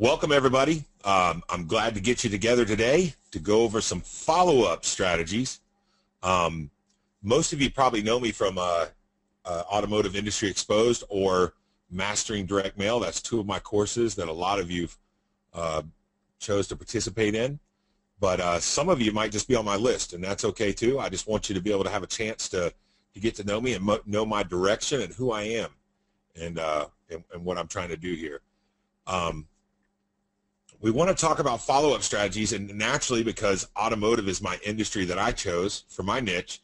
Welcome, everybody. I'm glad to get you together today to go over some follow-up strategies. Most of you probably know me from Automotive Industry Exposed or Mastering Direct Mail. That's two of my courses that a lot of you chose to participate in. But some of you might just be on my list, and that's okay too. I just want you to be able to have a chance to get to know me and know my direction and who I am and what I'm trying to do here. We want to talk about follow-up strategies, and naturally, because automotive is my industry that I chose for my niche,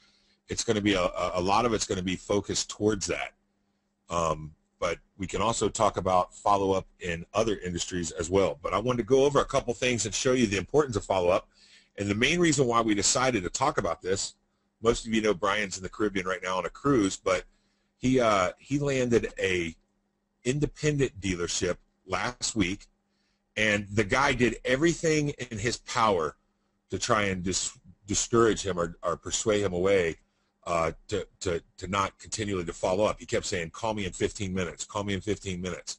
it's going to be a lot of it's going to be focused towards that. But we can also talk about follow-up in other industries as well. But I wanted to go over a couple things and show you the importance of follow-up. And the main reason why we decided to talk about this, most of you know Brian's in the Caribbean right now on a cruise, but he landed a independent dealership last week. And the guy did everything in his power to try and discourage him or persuade him away to not continually to follow up. He kept saying, call me in 15 minutes, call me in 15 minutes.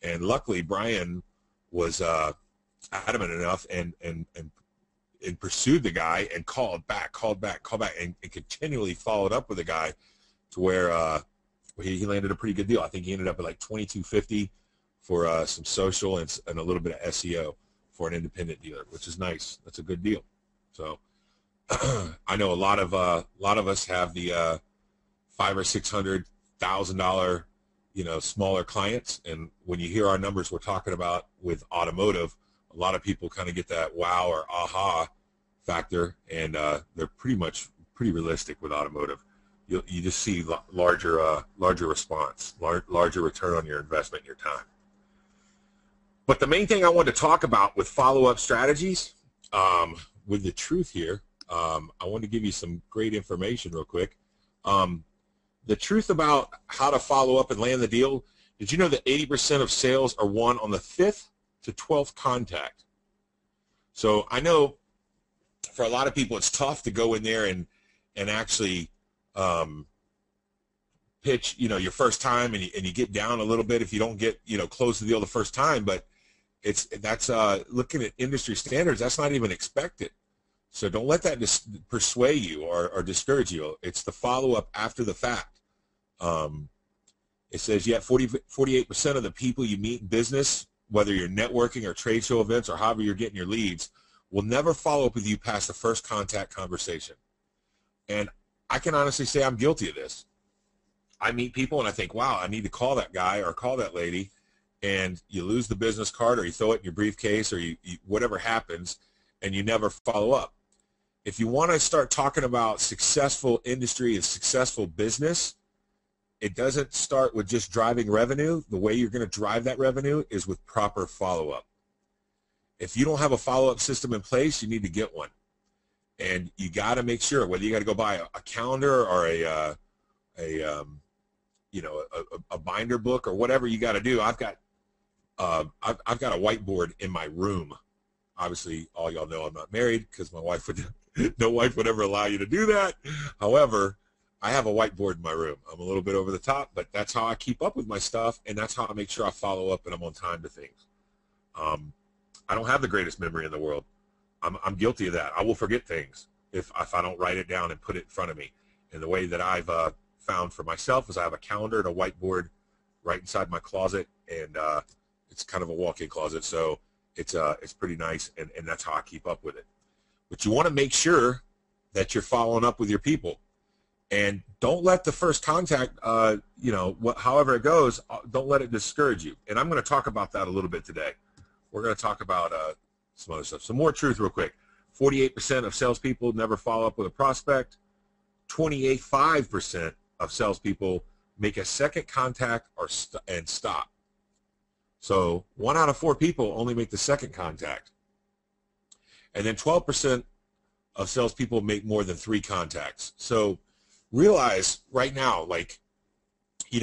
And luckily, Brian was adamant enough and pursued the guy and called back, and continually followed up with the guy to where he landed a pretty good deal. I think he ended up at like $22.50 for some social and a little bit of SEO for an independent dealer, which is nice. That's a good deal. So I know a lot of us have the $500,000 or $600,000 smaller clients, and when you hear our numbers we're talking about with automotive, a lot of people kind of get that wow or aha factor, and they're pretty realistic with automotive. You just see larger response, larger return on your investment and your time. But the main thing I wanted to talk about with follow-up strategies, with the truth here, I want to give you some great information real quick. The truth about how to follow up and land the deal, did you know that 80% of sales are won on the 5th to 12th contact? So I know for a lot of people it's tough to go in there and actually pitch, your first time, and you get down a little bit if you don't get, close the deal the first time, but that's looking at industry standards, that's not even expected. So don't let that persuade you or discourage you. It's the follow-up after the fact. It says, 48% of the people you meet in business, whether you're networking or trade show events or however you're getting your leads, will never follow up with you past the first contact conversation. And I can honestly say I'm guilty of this. I meet people and I think, wow, I need to call that guy or call that lady, and you lose the business card or you throw it in your briefcase or you whatever happens, and you never follow up. If you want to start talking about successful industry and successful business, it doesn't start with just driving revenue. The way you're going to drive that revenue is with proper follow-up. If you don't have a follow-up system in place, you need to get one. And you got to make sure, whether you got to go buy a calendar or a binder book or whatever you got to do. I've got a whiteboard in my room. Obviously, all y'all know I'm not married because no wife would ever allow you to do that. However, I have a whiteboard in my room. I'm a little bit over the top, but that's how I keep up with my stuff, and that's how I make sure I follow up and I'm on time to things. I don't have the greatest memory in the world. I'm guilty of that. I will forget things if I don't write it down and put it in front of me. And the way that I've found for myself is I have a calendar and a whiteboard right inside my closet, and it's kind of a walk-in closet, so it's pretty nice, and that's how I keep up with it. But you want to make sure that you're following up with your people, and don't let the first contact, however it goes, don't let it discourage you. And I'm going to talk about that a little bit today. We're going to talk about some other stuff. Some more truth real quick. 48% of salespeople never follow up with a prospect. 5% of salespeople make a second contact and stop. So 1 out of 4 people only make the second contact. And then 12% of salespeople make more than 3 contacts. So realize right now,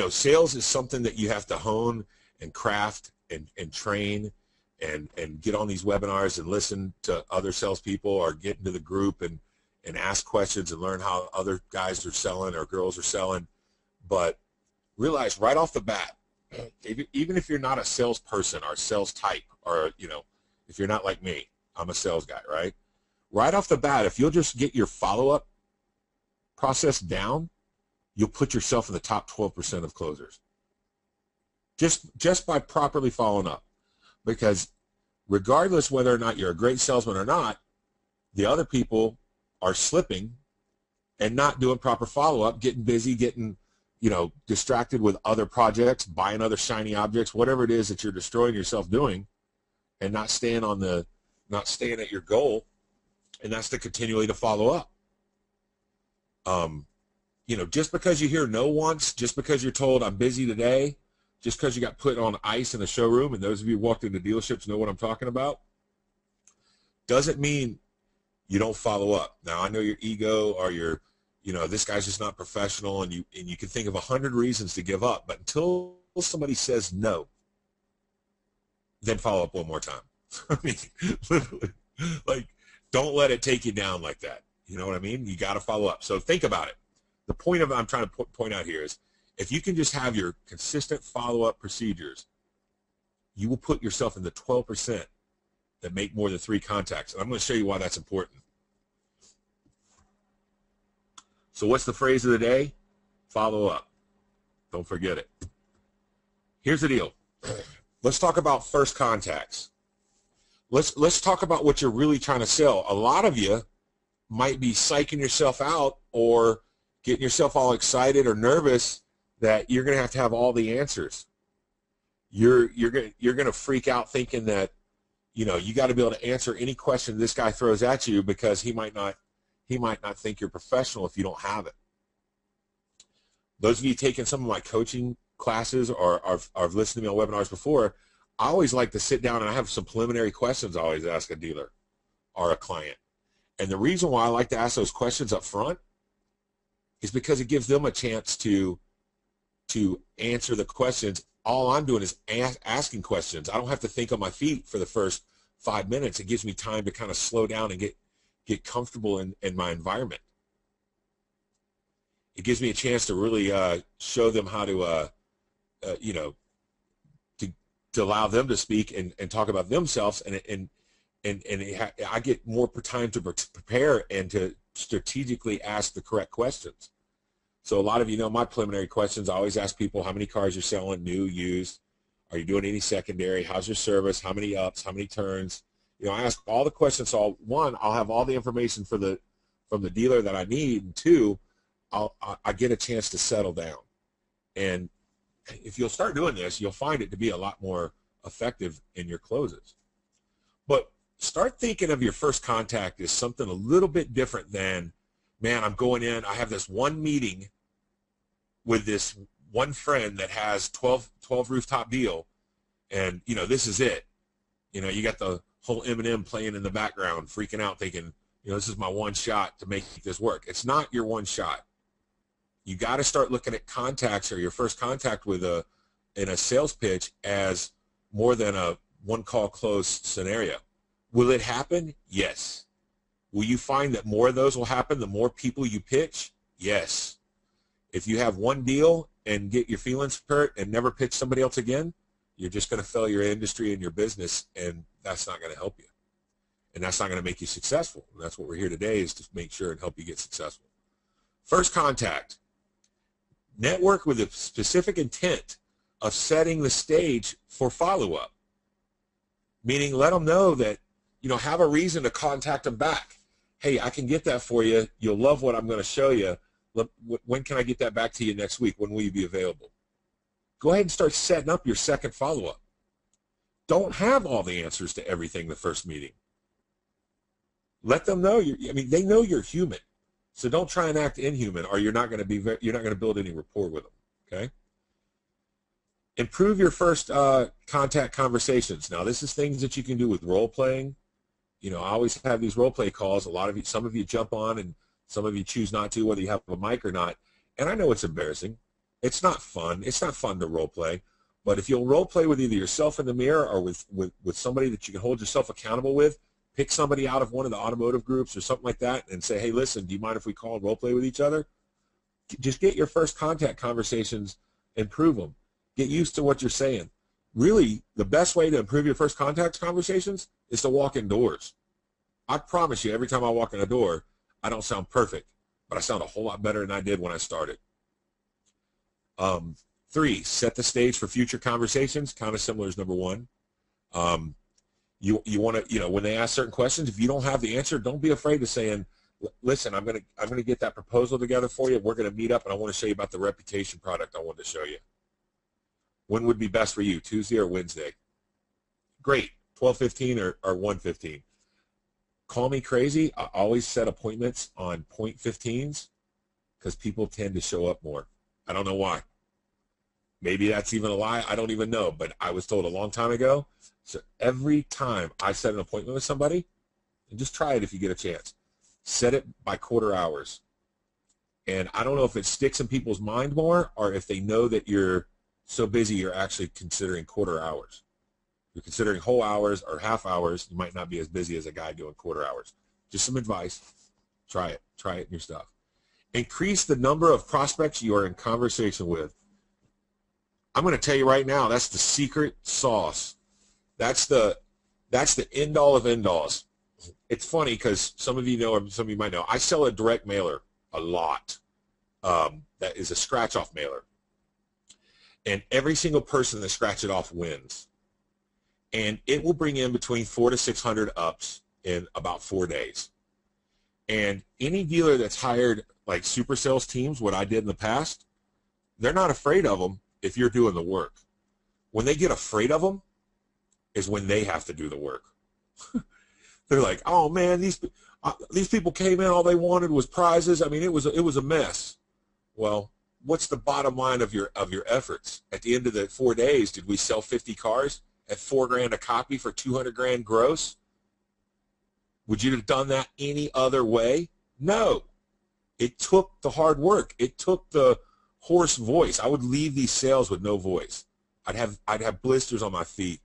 sales is something that you have to hone and craft and train and get on these webinars and listen to other salespeople or get into the group and ask questions and learn how other guys are selling or girls are selling. But realize right off the bat, even if you're not a salesperson or sales type, or if you're not like me, I'm a sales guy, right? Right off the bat, if you'll just get your follow-up process down, you'll put yourself in the top 12% of closers. Just by properly following up. Because regardless whether or not you're a great salesman or not, the other people are slipping and not doing proper follow-up, getting busy, getting distracted with other projects, buying other shiny objects, whatever it is that you're destroying yourself doing, and not staying at your goal, and that's to continually to follow up. Just because you hear no once, just because you're told I'm busy today, just because you got put on ice in a showroom, and those of you who walked into dealerships know what I'm talking about, doesn't mean you don't follow up. Now, I know your ego or your, this guy's just not professional, and you can think of 100 reasons to give up, but until somebody says no, then follow up one more time. I mean, literally, like, don't let it take you down like that. You know what I mean? You got to follow up. So think about it. The point I'm trying to point out here is, if you can just have your consistent follow-up procedures, you will put yourself in the 12% that make more than 3 contacts. And I'm going to show you why that's important. So what's the phrase of the day? Follow up. Don't forget it. Here's the deal. Let's talk about first contacts. Let's talk about what you're really trying to sell. A lot of you might be psyching yourself out or getting yourself all excited or nervous that you're going to have all the answers. You're going to freak out thinking that you got to be able to answer any question this guy throws at you, because he might not think you're professional if you don't have it. Those of you taking some of my coaching classes or have listened to me on webinars before, I always like to sit down and I have some preliminary questions I always ask a dealer or a client. And the reason why I like to ask those questions up front is because it gives them a chance to answer the questions. All I'm doing is asking questions. I don't have to think on my feet for the first 5 minutes. It gives me time to kind of slow down and get comfortable in my environment. It gives me a chance to really show them how to to allow them to speak and talk about themselves, and I get more time to prepare and to strategically ask the correct questions. So a lot of you know my preliminary questions. I always ask people how many cars you're selling, new, used. Are you doing any secondary? How's your service? How many ups? How many turns? I ask all the questions. So one, I'll have all the information from the dealer that I need, and two, I get a chance to settle down. And if you'll start doing this, you'll find it to be a lot more effective in your closes. But start thinking of your first contact as something a little bit different than, man, I'm going in, I have this one meeting with this one friend that has 12 rooftop deal, and this is it. You got the whole Eminem playing in the background, freaking out, thinking, this is my one shot to make this work. It's not your one shot. You got to start looking at contacts or your first contact in a sales pitch as more than a one call close scenario. Will it happen? Yes. Will you find that more of those will happen the more people you pitch? Yes. If you have one deal and get your feelings hurt and never pitch somebody else again, you're just going to fail your industry and your business, and that's not going to help you. And that's not going to make you successful. And that's what we're here today, is to make sure and help you get successful. First contact. Network with a specific intent of setting the stage for follow-up. Meaning, let them know that, have a reason to contact them back. Hey, I can get that for you. You'll love what I'm going to show you. When can I get that back to you next week? When will you be available? Go ahead and start setting up your second follow-up. Don't have all the answers to everything the first meeting. Let them know they know you're human. So don't try and act inhuman, or you're not going to build any rapport with them. Okay. Improve your first contact conversations. Now, this is things that you can do with role playing. I always have these role play calls. Some of you jump on, and some of you choose not to, whether you have a mic or not. And I know it's embarrassing. It's not fun. It's not fun to role play. But if you'll role play with either yourself in the mirror or with somebody that you can hold yourself accountable with, pick somebody out of one of the automotive groups or something like that and say, hey, listen, do you mind if we call and role play with each other? Just get your first contact conversations, improve them. Get used to what you're saying. Really, the best way to improve your first contact conversations is to walk indoors. I promise you, every time I walk in a door, I don't sound perfect, but I sound a whole lot better than I did when I started. 3, set the stage for future conversations. Kind of similar as number 1. You want to, when they ask certain questions, if you don't have the answer, don't be afraid of saying, listen, I'm gonna get that proposal together for you. We're gonna meet up, and I want to show you about the reputation product I wanted to show you. When would be best for you, Tuesday or Wednesday? Great, 12:15 or 1:15. Call me crazy. I always set appointments on 0.15s because people tend to show up more. I don't know why. Maybe that's even a lie. I don't even know, but I was told a long time ago. So every time I set an appointment with somebody, and just try it if you get a chance, set it by quarter hours. And I don't know if it sticks in people's mind more or if they know that you're so busy you're actually considering quarter hours. If you're considering whole hours or half hours, you might not be as busy as a guy doing quarter hours. Just some advice. Try it. Try it in your stuff. Increase the number of prospects you are in conversation with. I'm going to tell you right now, that's the secret sauce. That's the end all of end alls. It's funny because some of you know, or some of you might know, I sell a direct mailer a lot. That is a scratch-off mailer. And every single person that scratch it off wins. And it will bring in between 400 to 600 ups in about 4 days. And any dealer that's hired like super sales teams, what I did in the past, they're not afraid of them if you're doing the work. When they get afraid of them is when they have to do the work. They're like, oh man, these people came in, all they wanted was prizes. I mean, it was a mess. Well, what's the bottom line of your efforts? At the end of the 4 days, did we sell 50 cars at $4 grand a copy for 200 grand gross? Would you have done that any other way? No. It took the hard work. It took the hoarse voice. I would leave these sales with no voice. I'd have blisters on my feet.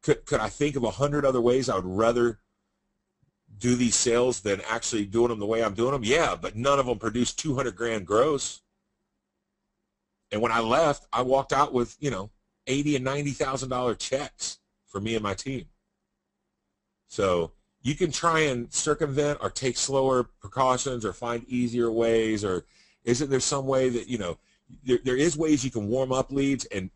Could I think of 100 other ways I would rather do these sales than actually doing them the way I'm doing them? Yeah, but none of them produced 200 grand gross. And when I left, I walked out with, $80,000 and $90,000 checks for me and my team. So you can try and circumvent or take slower precautions or find easier ways, or isn't there some way that, there is ways you can warm up leads and